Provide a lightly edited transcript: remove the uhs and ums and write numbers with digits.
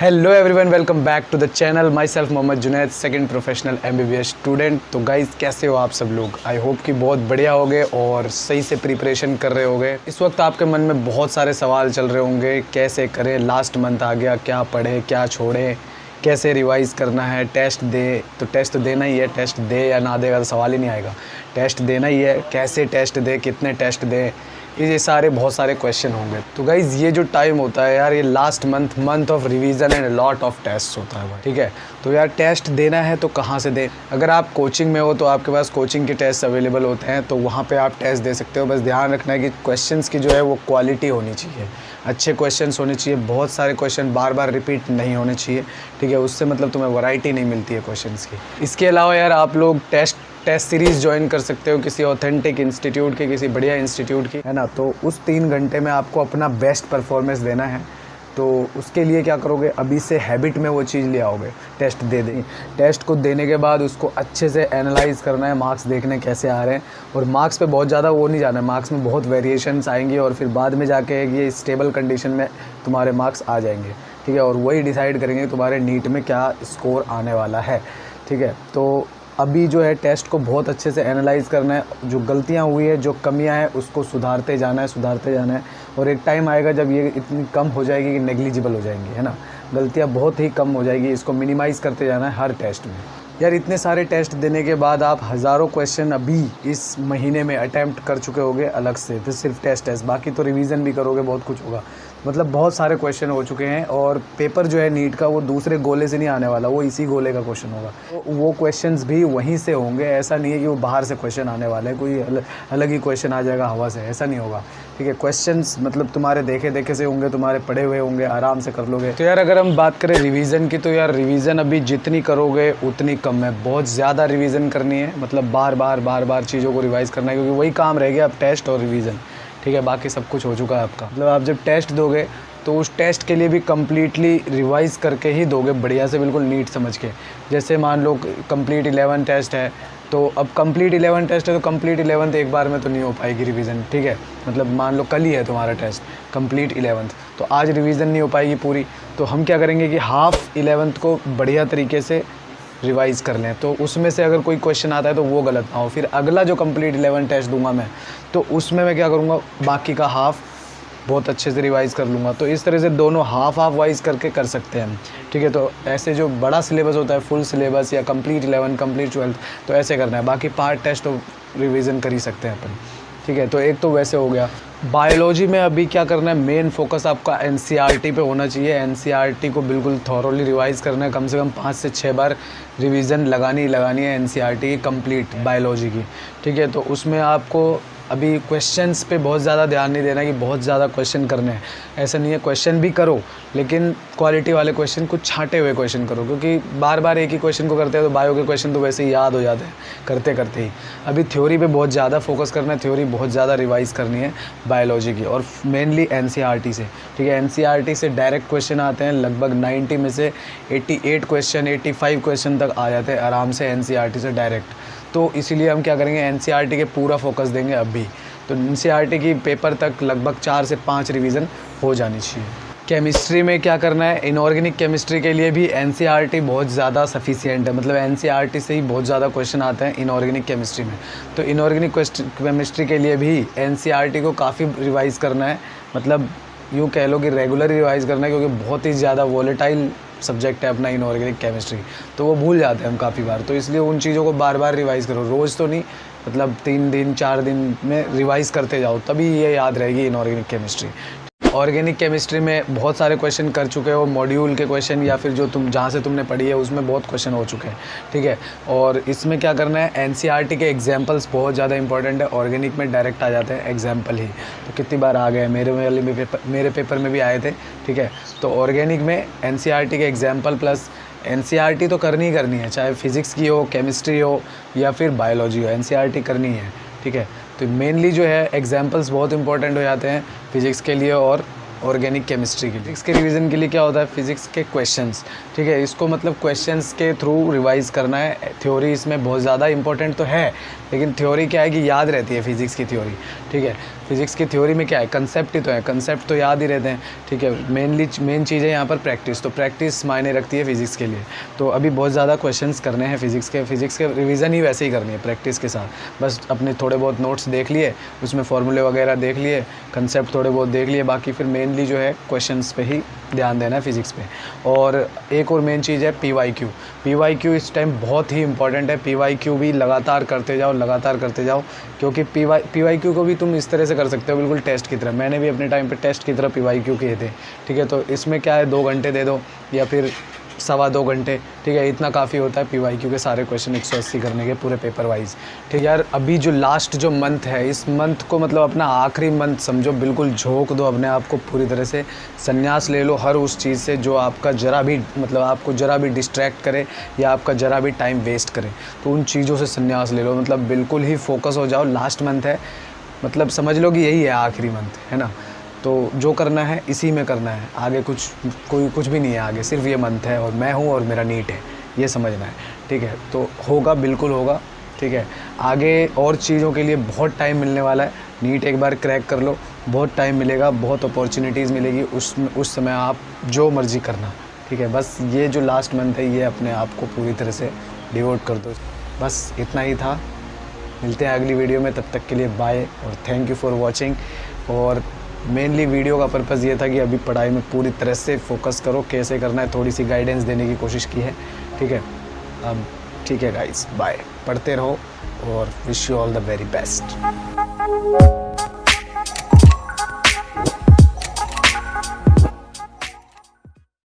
Hello everyone, welcome back to the channel. Myself Mohammed Junaid, second professional MBBS student. तो guys, कैसे हो आप सब लोग? आई होप कि बहुत बढ़िया होगे और सही से प्रिपरेशन कर रहे होगे। इस वक्त आपके मन में बहुत सारे सवाल चल रहे होंगे, कैसे करें, लास्ट मंथ आ गया, क्या पढ़े क्या छोड़े, कैसे रिवाइज़ करना है, टेस्ट दे तो टेस्ट तो देना ही है, टेस्ट दे या ना देगा तो सवाल ही नहीं आएगा, टेस्ट देना ही है, कैसे टेस्ट दे, कितने टेस्ट दे, ये सारे बहुत सारे क्वेश्चन होंगे। तो गाइज़, ये जो टाइम होता है यार, ये last month of revision and lot of test होता है भाई, ठीक है। तो यार टेस्ट देना है तो कहाँ से दें? अगर आप कोचिंग में हो तो आपके पास कोचिंग के टेस्ट अवेलेबल होते हैं, तो वहाँ पे आप टेस्ट दे सकते हो। बस ध्यान रखना है कि क्वेश्चंस की जो है वो क्वालिटी होनी चाहिए, अच्छे क्वेश्चंस होने चाहिए, बहुत सारे क्वेश्चन बार बार रिपीट नहीं होने चाहिए, ठीक है। उससे मतलब तुम्हें वैरायटी नहीं मिलती है क्वेश्चंस की। इसके अलावा यार आप लोग टेस्ट सीरीज़ ज्वाइन कर सकते हो किसी ऑथेंटिक इंस्टीट्यूट की, किसी बढ़िया इंस्टीट्यूट की, है ना। तो उस 3 घंटे में आपको अपना बेस्ट परफॉर्मेंस देना है। तो उसके लिए क्या करोगे, अभी से हैबिट में वो चीज़ ले आओगे, टेस्ट दे दें। टेस्ट को देने के बाद उसको अच्छे से एनालाइज़ करना है, मार्क्स देखने कैसे आ रहे हैं। और मार्क्स पे बहुत ज़्यादा वो नहीं जाना है, मार्क्स में बहुत वेरिएशंस आएंगी और फिर बाद में जाके ये स्टेबल कंडीशन में तुम्हारे मार्क्स आ जाएंगे, ठीक है। और वही डिसाइड करेंगे तुम्हारे नीट में क्या स्कोर आने वाला है, ठीक है। तो अभी जो है टेस्ट को बहुत अच्छे से एनालाइज़ करना है, जो गलतियां हुई है, जो कमियां हैं, उसको सुधारते जाना है। और एक टाइम आएगा जब ये इतनी कम हो जाएगी कि नेग्लिजिबल हो जाएंगी, है ना। गलतियां बहुत ही कम हो जाएगी, इसको मिनिमाइज़ करते जाना है हर टेस्ट में। यार इतने सारे टेस्ट देने के बाद आप हज़ारों क्वेश्चन अभी इस महीने में अटैम्प्ट कर चुके होगे अलग से, तो सिर्फ टेस्ट, बाकी तो रिवीजन भी करोगे, बहुत कुछ होगा। मतलब बहुत सारे क्वेश्चन हो चुके हैं और पेपर जो है नीट का वो दूसरे गोले से नहीं आने वाला, वो इसी गोले का क्वेश्चन होगा। तो वो क्वेश्चंस भी वहीं से होंगे, ऐसा नहीं है कि वो बाहर से क्वेश्चन आने वाले हैं, कोई अलग ही क्वेश्चन आ जाएगा हवा से, ऐसा नहीं होगा, ठीक है। क्वेश्चंस मतलब तुम्हारे देखे से होंगे, तुम्हारे पढ़े हुए होंगे, आराम से कर लोगे। तो यार अगर हम बात करें रिवीजन की, तो यार रिवीजन अभी जितनी करोगे उतनी कम है, बहुत ज़्यादा रिवीजन करनी है, मतलब बार बार चीज़ों को रिवाइज़ करना है, क्योंकि वही काम रह गया अब, टेस्ट और रिवीजन, ठीक है। बाकी सब कुछ हो चुका है आपका। मतलब आप जब टेस्ट दोगे तो उस टेस्ट के लिए भी कम्प्लीटली रिवाइज़ करके ही दोगे, बढ़िया से, बिल्कुल नीट समझ के। जैसे मान लो कंप्लीट 11 टेस्ट है, तो अब कंप्लीट 11 टेस्ट है तो कंप्लीट 11 एक बार में तो नहीं हो पाएगी रिवीजन, ठीक है। मतलब मान लो कल ही है तुम्हारा टेस्ट कंप्लीट 11, तो आज रिवीजन नहीं हो पाएगी पूरी। तो हम क्या करेंगे कि हाफ 11 को बढ़िया तरीके से रिवाइज़ कर लें, तो उसमें से अगर कोई क्वेश्चन आता है तो वो गलत ना हो। फिर अगला जो कंप्लीट 11 टेस्ट दूंगा मैं, तो उसमें मैं क्या करूँगा, बाकी का हाफ बहुत अच्छे से रिवाइज़ कर लूँगा। तो इस तरह से दोनों हाफ वाइज़ करके कर सकते हैं हम, ठीक है। तो ऐसे जो बड़ा सिलेबस होता है, फुल सिलेबस या कंप्लीट 11, कंप्लीट 12, तो ऐसे करना है। बाकी पार्ट टेस्ट तो रिवीजन कर ही सकते हैं अपन, ठीक है। तो एक तो वैसे हो गया। बायोलॉजी में अभी क्या करना है, मेन फोकस आपका NCERT पे होना चाहिए। NCERT को बिल्कुल थॉरोली रिवाइज़ करना है, कम से कम 5 से 6 बार रिवीजन लगानी है NCERT की कंप्लीट बायोलॉजी की, ठीक है। तो उसमें आपको अभी क्वेश्चंस पे बहुत ज़्यादा ध्यान नहीं देना कि बहुत ज़्यादा क्वेश्चन करने हैं, ऐसा नहीं है। क्वेश्चन भी करो, लेकिन क्वालिटी वाले क्वेश्चन, कुछ छांटे हुए क्वेश्चन करो, क्योंकि बार बार एक ही क्वेश्चन को करते हैं तो बायो के क्वेश्चन तो वैसे ही याद हो जाते हैं करते करते ही। अभी थ्योरी पे बहुत ज़्यादा फोकस करना है, थ्योरी बहुत ज़्यादा रिवाइज़ करनी है बायोलॉजी की, और मेनली NCERT से, ठीक है। NCERT से डायरेक्ट क्वेश्चन आते हैं, लगभग 90 में से 88 क्वेश्चन, 85 क्वेश्चन तक आ जाते हैं आराम से NCERT से डायरेक्ट। तो इसीलिए हम क्या करेंगे, NCERT के पूरा फोकस देंगे अभी। तो NCERT की पेपर तक लगभग 4 से 5 रिवीजन हो जानी चाहिए। केमिस्ट्री में क्या करना है, इनऑर्गेनिक केमिस्ट्री के लिए भी NCERT बहुत ज़्यादा सफिशिएंट है, मतलब NCERT से ही बहुत ज़्यादा क्वेश्चन आते हैं इनऑर्गेनिक केमिस्ट्री में। तो इनऑर्गेनिक केमिस्ट्री के लिए भी NCERT को काफ़ी रिवाइज़ करना है, मतलब यूँ कह लो कि रेगुलर रिवाइज़ करना है, क्योंकि बहुत ही ज़्यादा वॉलेटाइल सब्जेक्ट है अपना इनऑर्गेनिक केमिस्ट्री, तो वो भूल जाते हैं हम काफ़ी बार। तो इसलिए उन चीज़ों को बार बार रिवाइज़ करो, रोज़ तो नहीं, मतलब 3 दिन 4 दिन में रिवाइज़ करते जाओ, तभी ये याद रहेगी इनऑर्गेनिक केमिस्ट्री। ऑर्गेनिक केमिस्ट्री में बहुत सारे क्वेश्चन कर चुके हो, मॉड्यूल के क्वेश्चन या फिर जो तुम जहाँ से तुमने पढ़ी है उसमें बहुत क्वेश्चन हो चुके हैं, ठीक है। और इसमें क्या करना है, NCERT के एग्जाम्पल्स बहुत ज़्यादा इंपॉर्टेंट है। ऑर्गेनिक में डायरेक्ट आ जाते हैं एग्जाम्पल ही, तो कितनी बार आ गए, मेरे पेपर में भी आए थे, ठीक है। तो ऑर्गेनिक में NCERT के एग्जाम्पल प्लस NCERT तो करनी ही करनी है, चाहे फिज़िक्स की हो, केमिस्ट्री हो या फिर बायोलॉजी हो, NCERT करनी है, ठीक है। तो मेनली जो है एग्जाम्पल्स बहुत इंपॉर्टेंट हो जाते हैं फिज़िक्स के लिए और ऑर्गेनिक केमिस्ट्री की। फिजिक्स के रिवीजन के लिए क्या होता है, फिजिक्स के क्वेश्चंस, ठीक है, इसको मतलब क्वेश्चंस के थ्रू रिवाइज करना है। थ्योरी इसमें बहुत ज़्यादा इंपॉर्टेंट तो है, लेकिन थ्योरी क्या है कि याद रहती है फिजिक्स की थ्योरी, ठीक है। फिज़िक्स की थ्योरी में क्या है, कंसेप्ट ही तो है, कंसेप्ट तो याद ही रहते हैं, ठीक है। मेन चीज़ है यहाँ पर प्रैक्टिस, तो प्रैक्टिस मायने रखती है फिज़िक्स के लिए। तो अभी बहुत ज़्यादा क्वेश्चंस करने हैं फिज़िक्स के रिवीजन ही वैसे ही करनी है प्रैक्टिस के साथ। बस अपने थोड़े बहुत नोट्स देख लिए, उसमें फॉर्मूले वगैरह देख लिए, कंसेप्ट थोड़े बहुत देख लिए, बाकी फिर मेनली जो है क्वेश्चंस पे ही ध्यान देना है फिज़िक्स पे। और एक और मेन चीज़ है PYQ इस टाइम बहुत ही इंपॉर्टेंट है। PYQ भी लगातार करते जाओ, क्योंकि PYQ को भी तुम इस तरह से कर सकते हो, बिल्कुल टेस्ट की तरह। मैंने भी अपने टाइम पे टेस्ट की तरह PYQ किए थे, ठीक है। तो इसमें क्या है, 2 घंटे दे दो या फिर 2.25 घंटे, ठीक है, इतना काफ़ी होता है PYQ के सारे क्वेश्चन 180 करने के पूरे पेपर वाइज, ठीक है। यार अभी जो लास्ट जो मंथ है, इस मंथ को मतलब अपना आखिरी मंथ समझो, बिल्कुल झोंक दो अपने आप को पूरी तरह से, संन्यास ले लो हर उस चीज़ से जो आपका जरा भी मतलब आपको जरा भी डिस्ट्रैक्ट करे या आपका जरा भी टाइम वेस्ट करे, तो उन चीज़ों से संन्यास ले लो, मतलब बिल्कुल ही फोकस हो जाओ। लास्ट मंथ है, मतलब समझ लो कि यही है आखिरी मंथ, है ना। तो जो करना है इसी में करना है, आगे कुछ भी नहीं है, आगे सिर्फ ये मंथ है और मैं हूँ और मेरा नीट है, ये समझना है, ठीक है। तो होगा, बिल्कुल होगा, ठीक है। आगे और चीज़ों के लिए बहुत टाइम मिलने वाला है। नीट एक बार क्रैक कर लो, बहुत टाइम मिलेगा, बहुत अपॉर्चुनिटीज़ मिलेगी, उस समय आप जो मर्ज़ी करना, ठीक है। बस ये जो लास्ट मंथ है, ये अपने आप को पूरी तरह से डिवोट कर दो। बस इतना ही था, मिलते हैं अगली वीडियो में, तब तक के लिए बाय और थैंक यू फॉर वॉचिंग। और मेनली वीडियो का पर्पज़ ये था कि अभी पढ़ाई में पूरी तरह से फोकस करो, कैसे करना है, थोड़ी सी गाइडेंस देने की कोशिश की है, ठीक है। अब ठीक है गाइस, बाय, पढ़ते रहो और wish you all the very best.